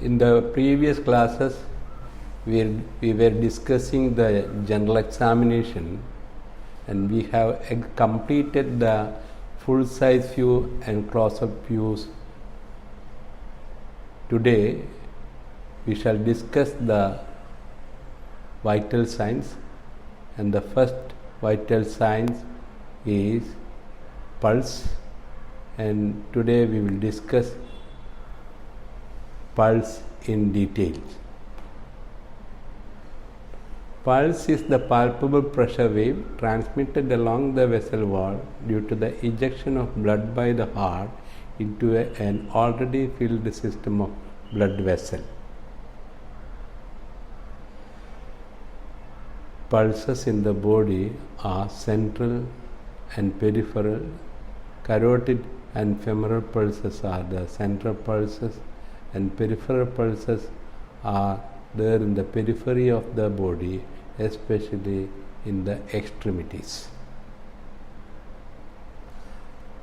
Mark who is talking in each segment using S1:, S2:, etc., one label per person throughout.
S1: In the previous classes, we were discussing the general examination, and we have completed the full size view and close-up views. Today, we shall discuss the vital signs, and the first vital signs is pulse, and today we will discuss pulse in detail. Pulse is the palpable pressure wave transmitted along the vessel wall due to the ejection of blood by the heart into an already filled system of blood vessel. Pulses in the body are central and peripheral. Carotid and femoral pulses are the central pulses, and peripheral pulses are there in the periphery of the body, especially in the extremities.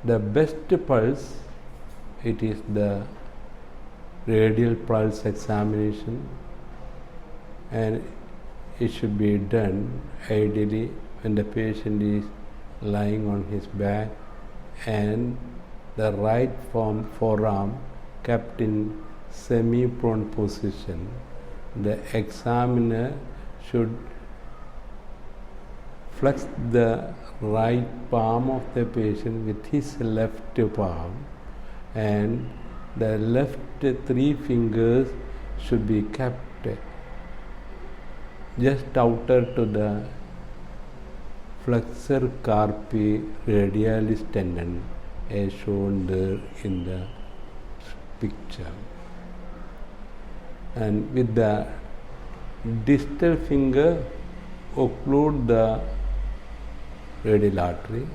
S1: The best pulse, it is the radial pulse examination, and it should be done ideally when the patient is lying on his back and the right forearm kept in semi-prone position. The examiner should flex the right palm of the patient with his left palm, and the left 3 fingers should be kept just outer to the flexor carpi radialis tendon as shown there in the picture. And with the distal finger occlude the radial artery,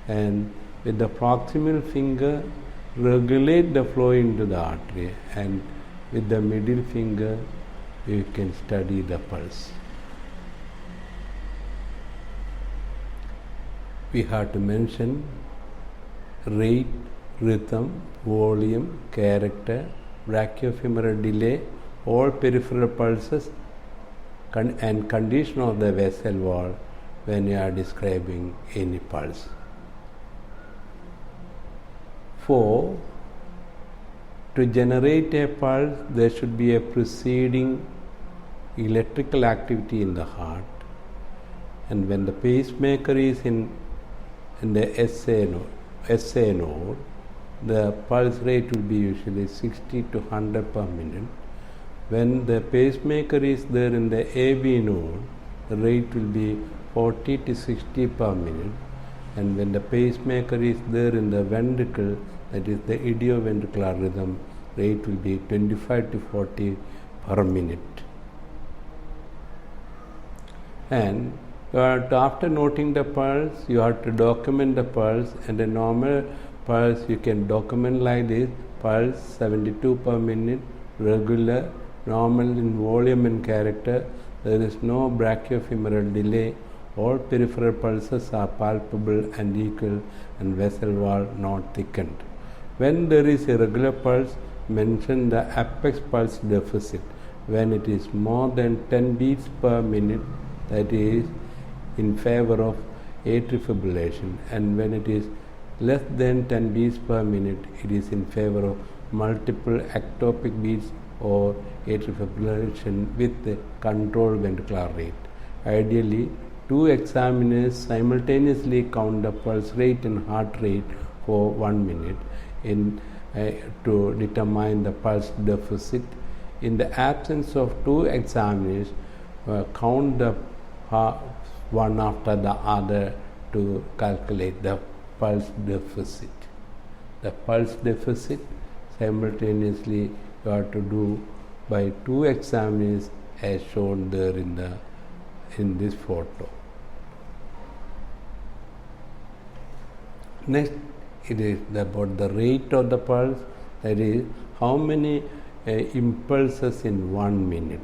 S1: and with the proximal finger regulate the flow into the artery, and with the middle finger you can study the pulse. We have to mention rate, rhythm, volume, character, brachiofemoral delay, all peripheral pulses and condition of the vessel wall when you are describing any pulse. 4. To generate a pulse, there should be a preceding electrical activity in the heart, and when the pacemaker is in the SA node, the pulse rate will be usually 60 to 100 per minute. When the pacemaker is there in the AB node, the rate will be 40 to 60 per minute, and when the pacemaker is there in the ventricle, that is the idioventricular rhythm, rate will be 25 to 40 per minute. And after noting the pulse, you have to document the pulse, and a normal pulse you can document like this: pulse 72 per minute, regular, normal in volume and character, there is no brachiofemoral delay, all peripheral pulses are palpable and equal, and vessel wall not thickened. When there is a regular pulse, mention the apex pulse deficit. When it is more than 10 beats per minute, that is in favor of atrial fibrillation, and when it is less than 10 beats per minute, it is in favor of multiple ectopic beats or atrial fibrillation with the controlled ventricular rate. Ideally, 2 examiners simultaneously count the pulse rate and heart rate for 1 minute to determine the pulse deficit. In the absence of 2 examiners, count the one after the other to calculate the pulse deficit. The pulse deficit simultaneously you have to do by 2 examiners as shown there in this photo. Next, it is about the rate of the pulse, that is how many impulses in 1 minute.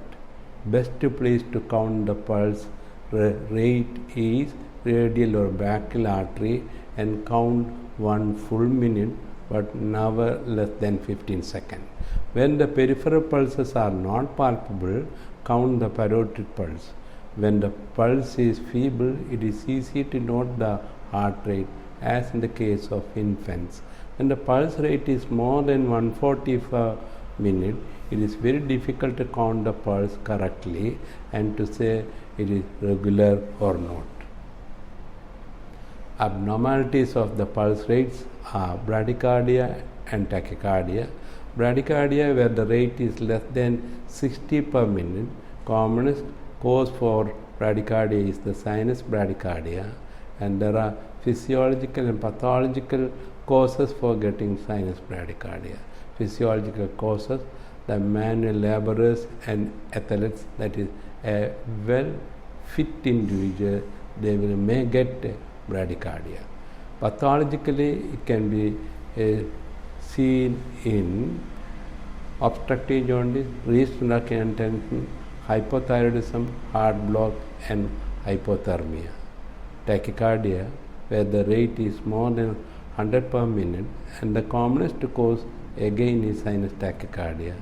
S1: Best place to count the pulse rate is radial or brachial artery, and count 1 full minute but never less than 15 seconds. When the peripheral pulses are not palpable, count the parotid pulse. When the pulse is feeble, it is easy to note the heart rate, as in the case of infants. When the pulse rate is more than 140 per minute, it is very difficult to count the pulse correctly and to say it is regular or not. Abnormalities of the pulse rates are bradycardia and tachycardia. Bradycardia, where the rate is less than 60 per minute. Commonest cause for bradycardia is the sinus bradycardia, and there are physiological and pathological causes for getting sinus bradycardia. Physiological causes: the manual laborers and athletes, that is a well fit individual, they may get bradycardia. Pathologically, it can be seen in obstructive jaundice, restricted tension, hypothyroidism, heart block, and hypothermia. Tachycardia, where the rate is more than 100 per minute, and the commonest cause again is sinus tachycardia.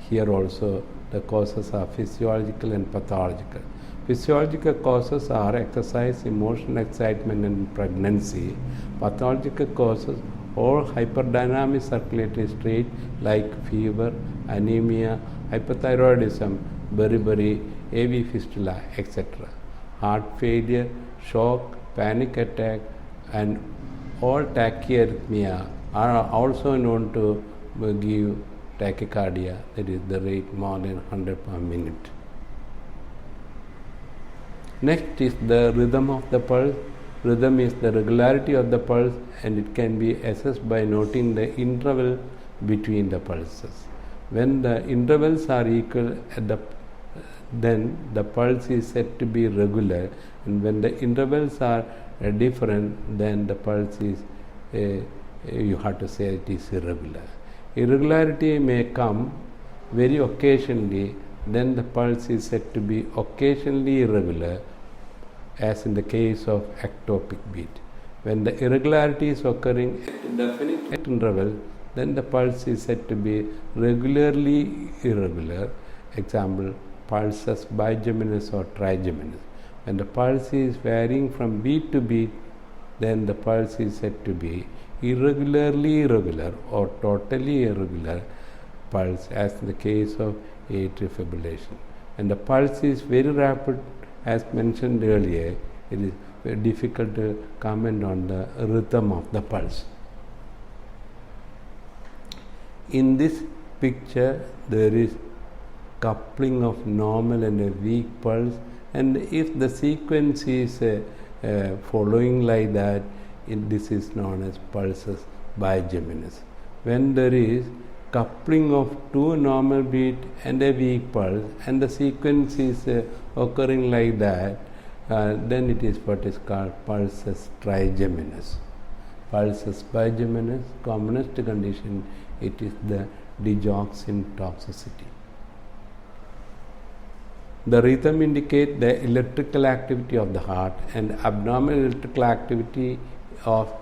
S1: Here also the causes are physiological and pathological. Physiological causes are exercise, emotional excitement, and pregnancy. Pathological causes or hyperdynamic circulatory state like fever, anemia, hypothyroidism, beriberi, AV fistula, etc. Heart failure, shock, panic attack, and all tachyarrhythmia are also known to give tachycardia, that is the rate more than 100 per minute. Next is the rhythm of the pulse. Rhythm is the regularity of the pulse, and it can be assessed by noting the interval between the pulses. When the intervals are equal then the pulse is said to be regular, and when the intervals are different, then the pulse is you have to say it is irregular. Irregularity may come very occasionally, then the pulse is said to be occasionally irregular, as in the case of ectopic beat. When the irregularity is occurring at definite interval, then the pulse is said to be regularly irregular. Example, pulses bigeminous or trigeminous. When the pulse is varying from beat to beat, then the pulse is said to be irregularly irregular or totally irregular pulse, as in the case of atrial fibrillation. When the pulse is very rapid, as mentioned earlier, it is very difficult to comment on the rhythm of the pulse. In this picture, there is coupling of normal and a weak pulse, and if the sequence is following like that, this is known as pulses bigeminous. When there is coupling of two normal beat and a weak pulse, and the sequence is occurring like that, then it is what is called pulses trigeminous. Pulses bigeminous, commonest condition, it is the digoxin toxicity. The rhythm indicates the electrical activity of the heart, and abnormal electrical activity of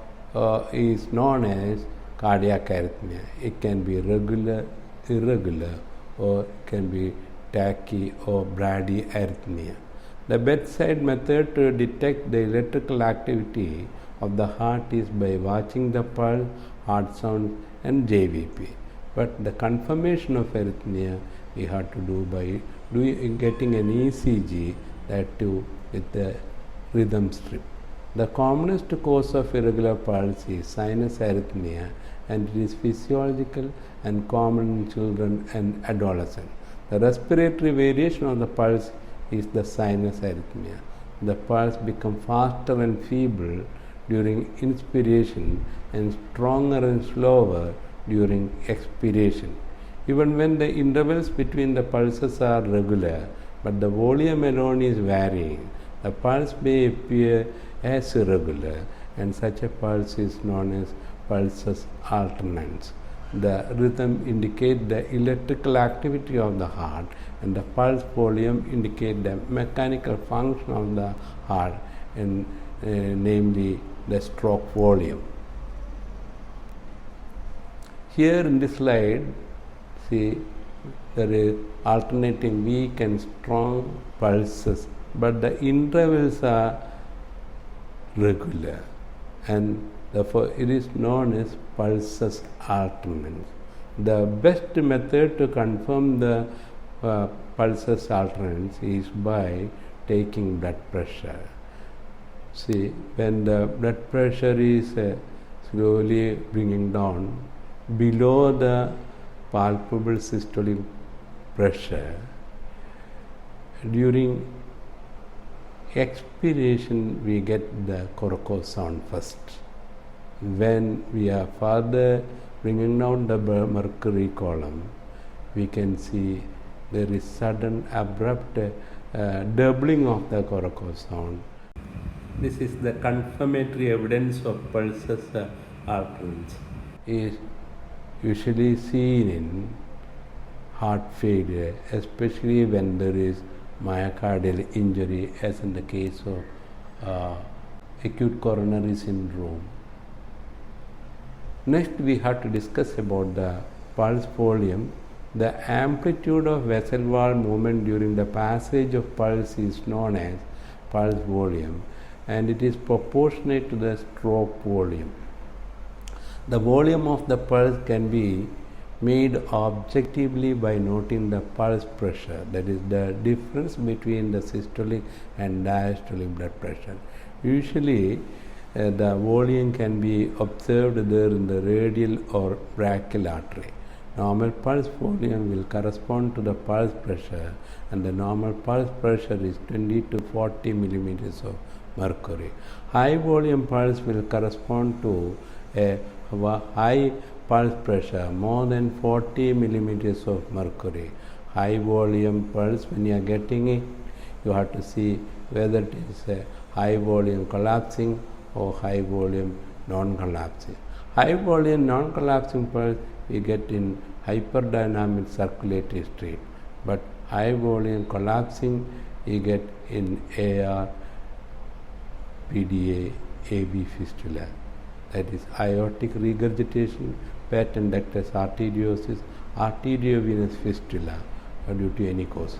S1: is known as cardiac arrhythmia. It can be regular, irregular, or it can be tachy or bradyarrhythmia. The bedside method to detect the electrical activity of the heart is by watching the pulse, heart sound, and JVP. But the confirmation of arrhythmia we have to do by getting an ECG, that too with the rhythm strip. The commonest cause of irregular pulse is sinus arrhythmia, and it is physiological and common in children and adolescents. The respiratory variation of the pulse is the sinus arrhythmia. The pulse becomes faster and feeble during inspiration and stronger and slower during expiration. Even when the intervals between the pulses are regular, but the volume alone is varying, the pulse may appear as irregular, and such a pulse is known as pulsus alternans. The rhythm indicates the electrical activity of the heart, and the pulse volume indicates the mechanical function of the heart, and namely the stroke volume. Here in this slide, see, there is alternating weak and strong pulses, but the intervals are regular, and therefore it is known as pulses alternance. The best method to confirm the pulses alternance is by taking blood pressure. See, when the blood pressure is slowly bringing down below the palpable systolic pressure, during expiration we get the Korokov sound first. When we are further bringing down the mercury column, we can see there is sudden abrupt doubling of the Korokov sound. This is the confirmatory evidence of pulses alternance. Is usually seen in heart failure, especially when there is myocardial injury, as in the case of acute coronary syndrome. Next, we have to discuss about the pulse volume. The amplitude of vessel wall movement during the passage of pulse is known as pulse volume, and it is proportionate to the stroke volume. The volume of the pulse can be made objectively by noting the pulse pressure, that is the difference between the systolic and diastolic blood pressure. Usually the volume can be observed there in the radial or brachial artery. Normal pulse volume will correspond to the pulse pressure, and the normal pulse pressure is 20 to 40 millimeters of mercury. High volume pulse will correspond to a high pulse pressure more than 40 millimeters of mercury. High volume pulse, when you are getting it, you have to see whether it is a high volume collapsing or high volume non-collapsing. High volume non-collapsing pulse we get in hyperdynamic circulatory state, but high volume collapsing you get in AR, PDA, AV fistula, that is aortic regurgitation, patent ductus arteriosus, arteriovenous fistula due to any cause.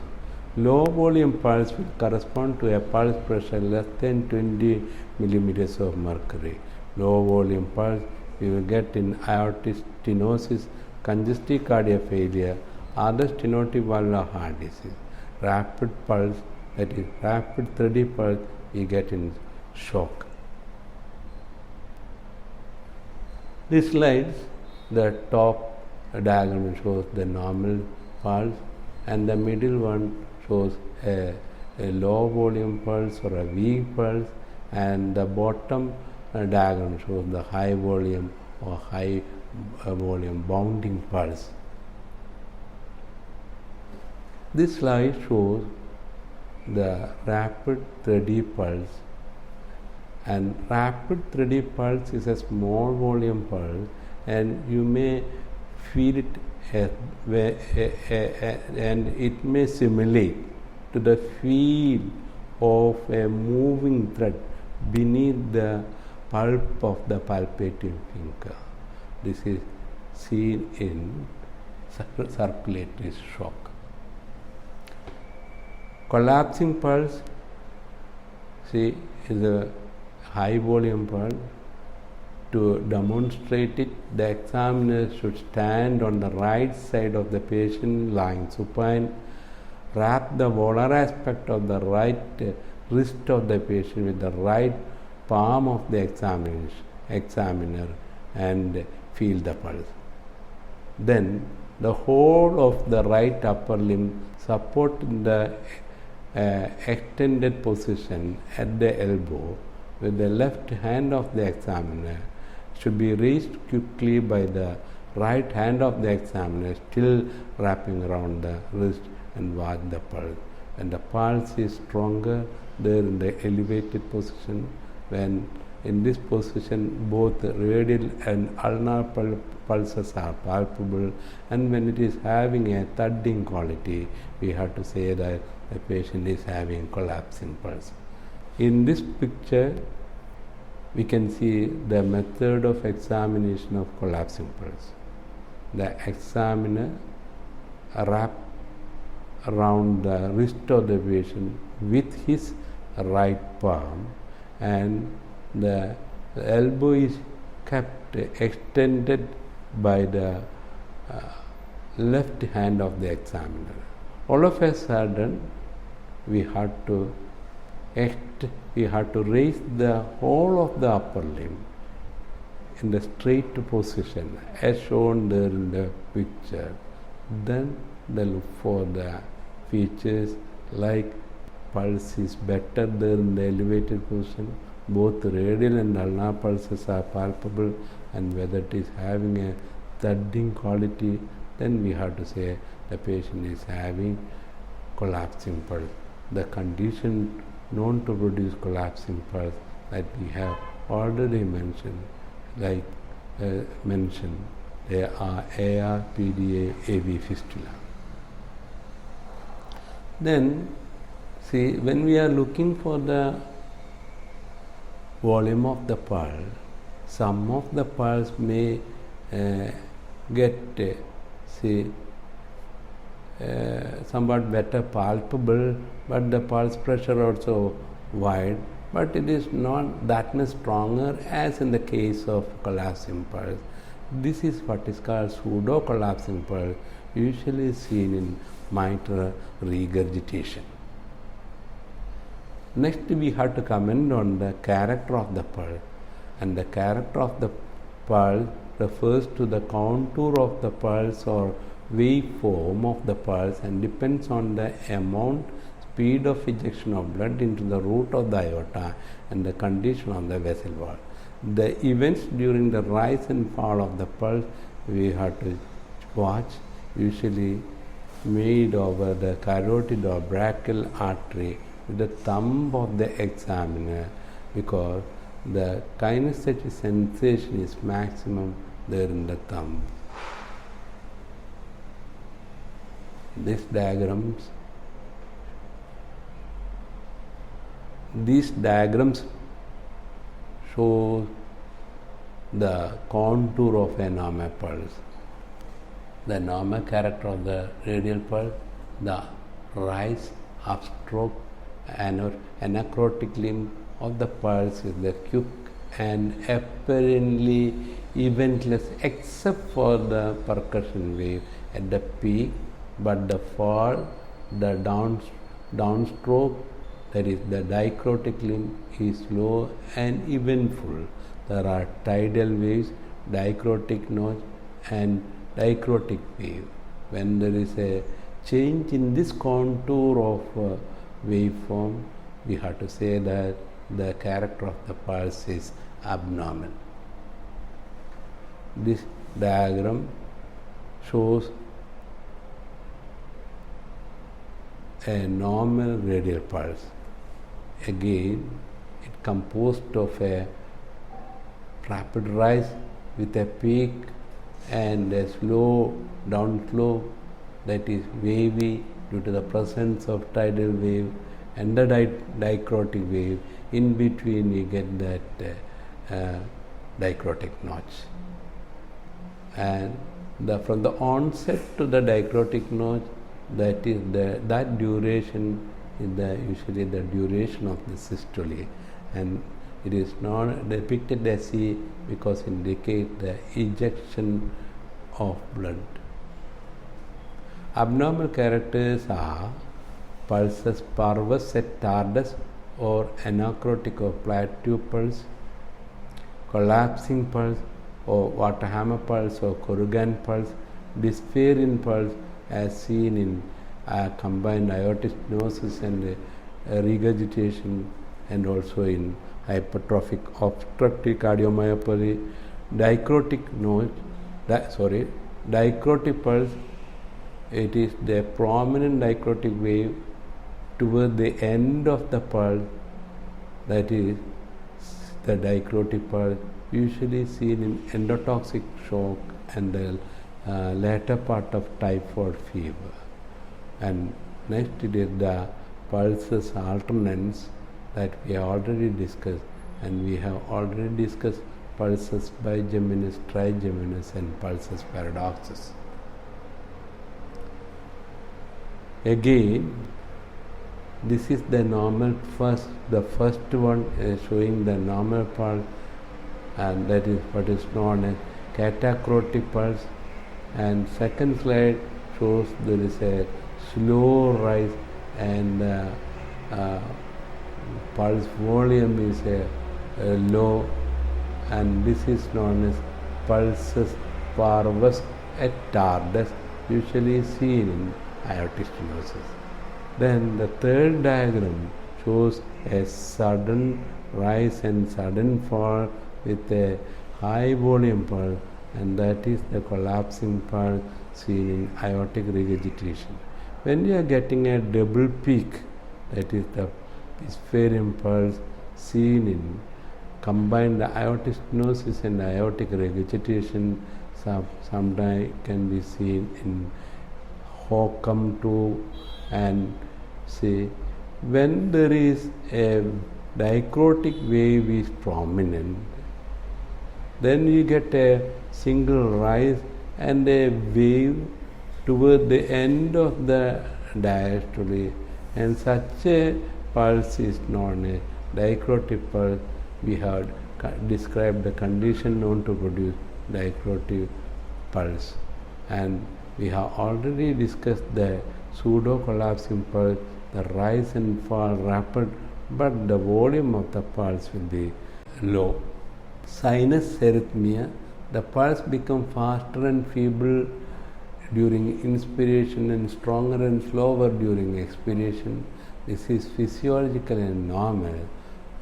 S1: Low volume pulse will correspond to a pulse pressure less than 20 millimeters of mercury. Low volume pulse we will get in aortic stenosis, congestive cardiac failure, other stenotic valvular heart disease. Rapid pulse, that is rapid 3D pulse, we get in shock. This slides, the top diagram shows the normal pulse, and the middle one shows a low volume pulse or a weak pulse, and the bottom diagram shows the high volume or high volume bounding pulse. This slide shows the rapid 3D pulse, and rapid 3D pulse is a small volume pulse, and you may feel it and it may simulate to the feel of a moving thread beneath the pulp of the palpating finger. This is seen in circulatory shock. Collapsing pulse, see, is a high volume pulse. To demonstrate it, the examiner should stand on the right side of the patient lying supine, wrap the volar aspect of the right wrist of the patient with the right palm of the examiner and feel the pulse. Then the whole of the right upper limb support in the extended position at the elbow with the left hand of the examiner should be raised quickly by the right hand of the examiner, still wrapping around the wrist, and watch the pulse. When the pulse is stronger, there in the elevated position, when in this position both radial and ulnar pulses are palpable, and when it is having a thudding quality, we have to say that the patient is having collapsing pulse. In this picture, we can see the method of examination of collapsing pulse. the examiner wrap around the wrist of the patient with his right palm, and the elbow is kept extended by the left hand of the examiner. All of a sudden, we have to raise the whole of the upper limb in the straight position as shown there in the picture. Then they look for the features like pulse is better there in the elevated position, both radial and ulnar pulses are palpable, and whether it is having a thudding quality, then we have to say the patient is having collapsing pulse. The condition known to produce collapsing pulse that we have already mentioned, they are AR, PDA, AV fistula. Then, see, when we are looking for the volume of the pulse, some of the pulse may get somewhat better palpable, but the pulse pressure also wide, but it is not that much stronger as in the case of collapsing pulse. This is what is called pseudo collapsing pulse, usually seen in mitral regurgitation. Next, we have to comment on the character of the pulse, and the character of the pulse refers to the contour of the pulse or waveform of the pulse and depends on the amount, speed of ejection of blood into the root of the aorta and the condition of the vessel wall. The events during the rise and fall of the pulse we have to watch, usually made over the carotid or brachial artery with the thumb of the examiner, because the kinesthetic sensation is maximum there in the thumb. These diagrams show the contour of a normal pulse, the normal character of the radial pulse, the rise, upstroke, anacrotic limb of the pulse is the quick and apparently eventless except for the percussion wave at the peak, but the fall, the downstroke, that is the dicrotic limb, is slow and eventful. There are tidal waves, dicrotic notch and dicrotic wave. When there is a change in this contour of waveform, we have to say that the character of the pulse is abnormal. This diagram shows a normal radial pulse. Again, it composed of a rapid rise with a peak and a slow downflow that is wavy due to the presence of tidal wave and the dicrotic wave. In between we get that dicrotic notch, and from the onset to the dicrotic notch, that is that duration is usually the duration of the systole, and it is not depicted as E because it indicates the ejection of blood. Abnormal characters are pulses parvus et tardus or anacrotic or plateau pulse, collapsing pulse or water hammer pulse or Corrigan pulse, Bispherian pulse as seen in combined aortic stenosis and regurgitation, and also in hypertrophic obstructive cardiomyopathy. Dicrotic pulse, it is the prominent dicrotic wave toward the end of the pulse, that is the dicrotic pulse, usually seen in endotoxic shock and the later part of typhoid fever. And next it is the pulses alternans that we have already discussed, and we have already discussed pulsus bigeminus, trigeminus, and pulsus paradoxus. Again, this is the normal first. The first one is showing the normal pulse, and that is what is known as catacrotic pulse. And second slide shows there is a slow rise, and pulse volume is a low, and this is known as pulsus parvus et tardas, usually seen in aortic stenosis. Then the third diagram shows a sudden rise and sudden fall with a high volume pulse, and that is the collapsing pulse seen in aortic regurgitation. When you are getting a double peak, that is the Pisferian pulse seen in combined aortic stenosis and aortic regurgitation, sometimes can be seen in HOCM 2, and say when there is a dicrotic wave is prominent, then you get a single rise and a wave toward the end of the diastole, and such a pulse is known as dicrotic pulse. We have described the condition known to produce dicrotic pulse, and we have already discussed the pseudo-collapsing pulse, the rise and fall rapid, but the volume of the pulse will be low. Sinus arrhythmia, the pulse becomes faster and feeble during inspiration and stronger and slower during expiration. This is physiological and normal.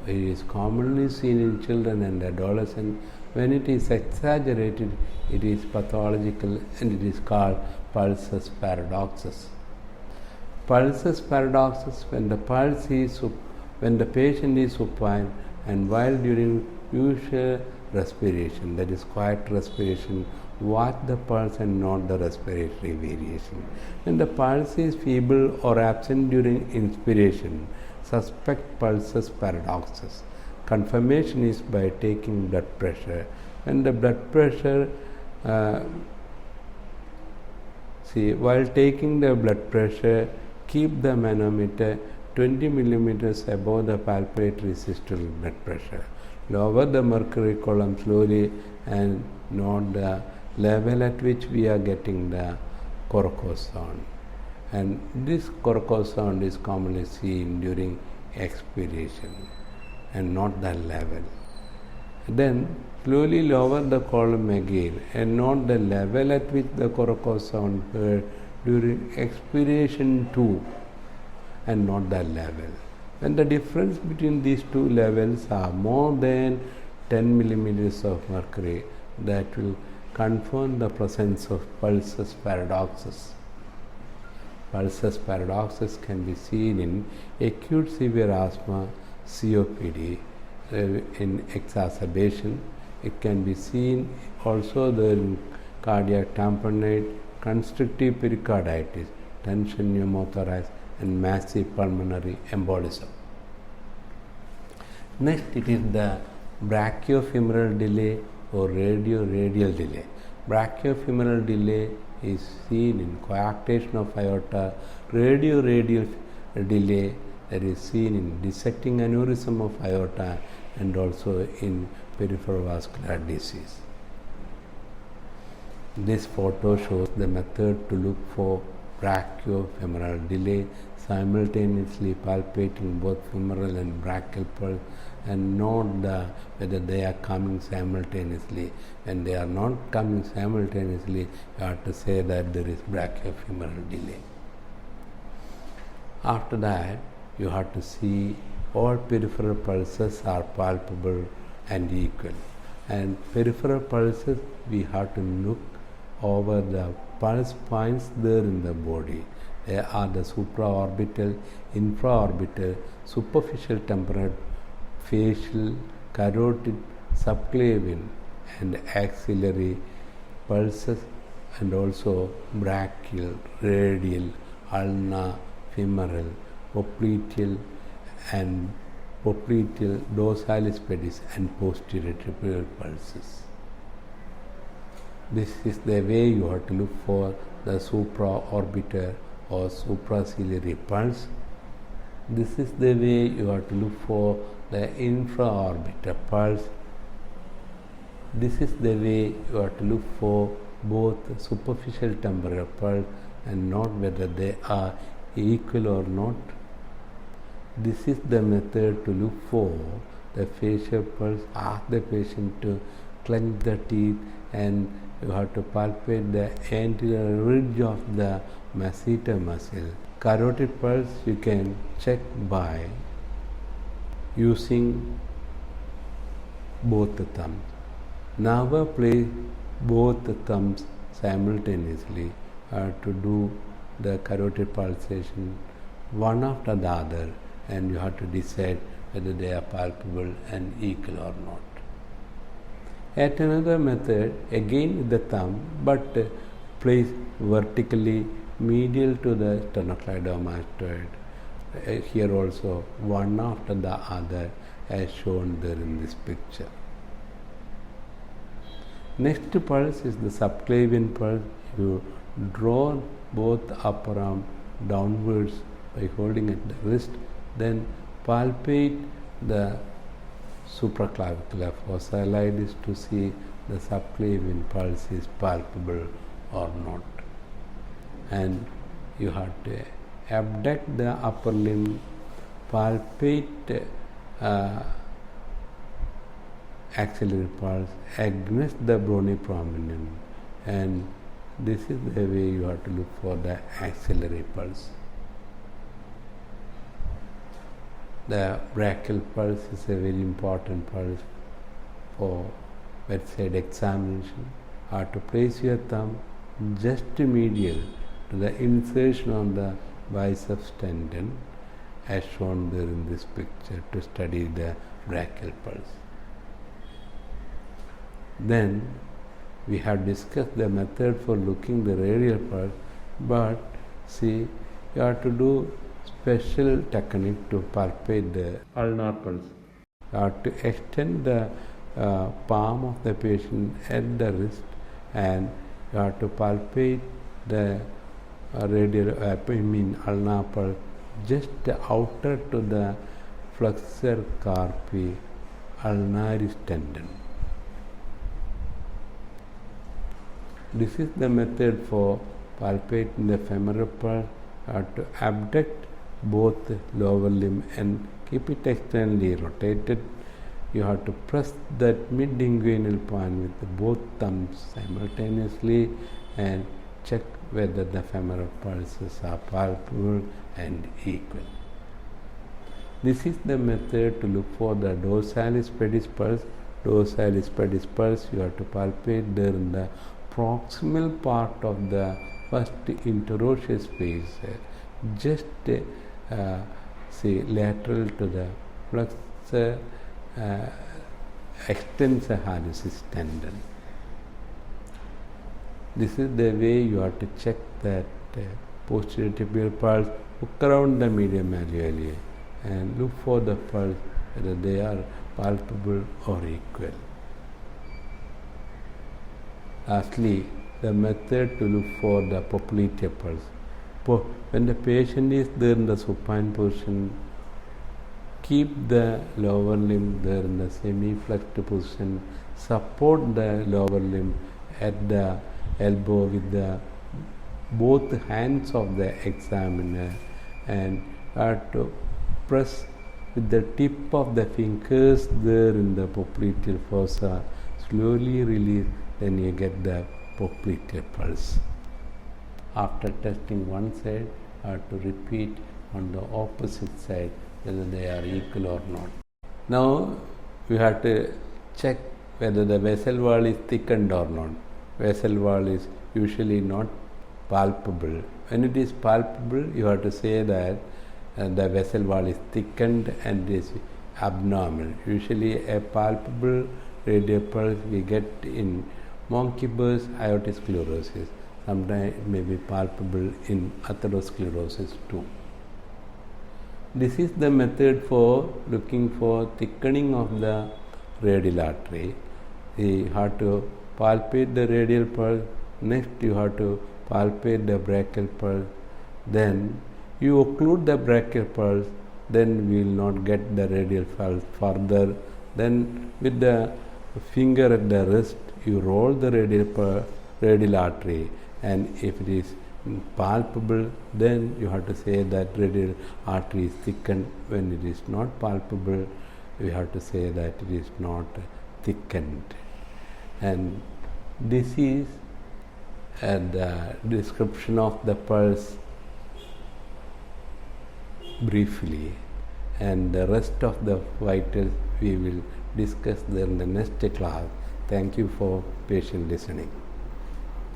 S1: It is commonly seen in children and adolescents. When it is exaggerated, it is pathological, and it is called pulsus paradoxus. Pulsus paradoxus, when the patient is supine and while during usual respiration, that is quiet respiration, watch the pulse and note the respiratory variation. When the pulse is feeble or absent during inspiration, suspect pulsus paradoxus. Confirmation is by taking blood pressure. When the blood pressure, while taking the blood pressure, keep the manometer 20 millimeters above the palpatory systolic blood pressure. Lower the mercury column slowly and note the level at which we are getting the coracoid sound. And this coracoid sound is commonly seen during expiration and not the level. Then slowly lower the column again and note the level at which the coracoid sound heard during expiration too, and not the level. When the difference between these two levels are more than 10 millimeters of mercury, that will confirm the presence of pulsus paradoxus. Pulsus paradoxus can be seen in acute severe asthma, COPD, in exacerbation. It can be seen also in cardiac tamponade, constrictive pericarditis, tension pneumothorax, and massive pulmonary embolism. Next, it is the brachiofemoral delay or radial delay. Brachiofemoral delay is seen in coarctation of aorta. Radial delay, that is seen in dissecting aneurysm of aorta and also in peripheral vascular disease. This photo shows the method to look for brachiofemoral delay, simultaneously palpating both femoral and brachial pulse and note whether they are coming simultaneously. When they are not coming simultaneously, you have to say that there is brachiofemoral delay. After that, you have to see all peripheral pulses are palpable and equal. And peripheral pulses, we have to look over the pulse points there in the body. They are the supraorbital, infraorbital, superficial temporal, facial, carotid, subclavian, and axillary pulses, and also brachial, radial, ulnar, femoral, popliteal, and popliteal, dorsalis pedis and posterior tibial pulses. This is the way you have to look for the supraorbital or supraciliary pulse. This is the way you have to look for the infraorbital pulse. This is the way you have to look for both superficial temporal pulse and note whether they are equal or not. This is the method to look for the facial pulse. Ask the patient to clench the teeth and you have to palpate the anterior ridge of the masseter muscle. Carotid pulse you can check by using both the thumbs. Never place both the thumbs simultaneously to do the carotid pulsation one after the other, and you have to decide whether they are palpable and equal or not. At another method, again with the thumb, but place vertically medial to the sternocleidomastoid. Here also one after the other as shown there in this picture. Next pulse is the subclavian pulse. You draw both upper arm downwards by holding at the wrist, then palpate the supraclavicular fossa elidis to see the subclavian pulse is palpable or not. And you have to abduct the upper limb, palpate axillary pulse against the bony prominence, and this is the way you have to look for the axillary pulse. The brachial pulse is a very important pulse for bedside examination. You have to place your thumb just medial to the insertion on the biceps tendon as shown there in this picture to study the brachial pulse. Then we have discussed the method for looking the radial pulse, but see, you have to do special technique to palpate the ulnar pulse. You have to extend the palm of the patient at the wrist, and you have to palpate the ulnar pulse just outer to the flexor carpi ulnaris tendon. This is the method for palpating the femoral pulse. You have to abduct both lower limb and keep it externally rotated. You have to press that mid-inguinal point with both thumbs simultaneously and check whether the femoral pulses are palpable and equal. This is the method to look for the dorsalis pedis pulse. Dorsalis pedis pulse you have to palpate there in the proximal part of the first interosseous space, just lateral to the flexor extensor hallucis tendon. This is the way you have to check that posterior tibial pulse. Look around the median malleoli and look for the pulse whether they are palpable or equal. Lastly, the method to look for the popliteal pulse. When the patient is there in the supine position, keep the lower limb there in the semi-flexed position, support the lower limb at the elbow with the both hands of the examiner, and have to press with the tip of the fingers there in the popliteal fossa, slowly release, then you get the popliteal pulse. After testing one side, you have to repeat on the opposite side whether they are equal or not. Now we have to check whether the vessel wall is thickened or not. Vessel wall is usually not palpable. When it is palpable, you have to say that the vessel wall is thickened and is abnormal. Usually a palpable radial pulse we get in monkey bars aortic sclerosis. Sometimes it may be palpable in atherosclerosis too. this is the method for looking for thickening of the radial artery. You have to palpate the radial pulse, next you have to palpate the brachial pulse, then you occlude the brachial pulse, then we will not get the radial pulse further. Then with the finger at the wrist, you roll the radial artery, and if it is palpable, then you have to say that radial artery is thickened. When it is not palpable, you have to say that it is not thickened. And this is the description of the pulse briefly, and the rest of the vitals we will discuss in the next class. Thank you for patient listening.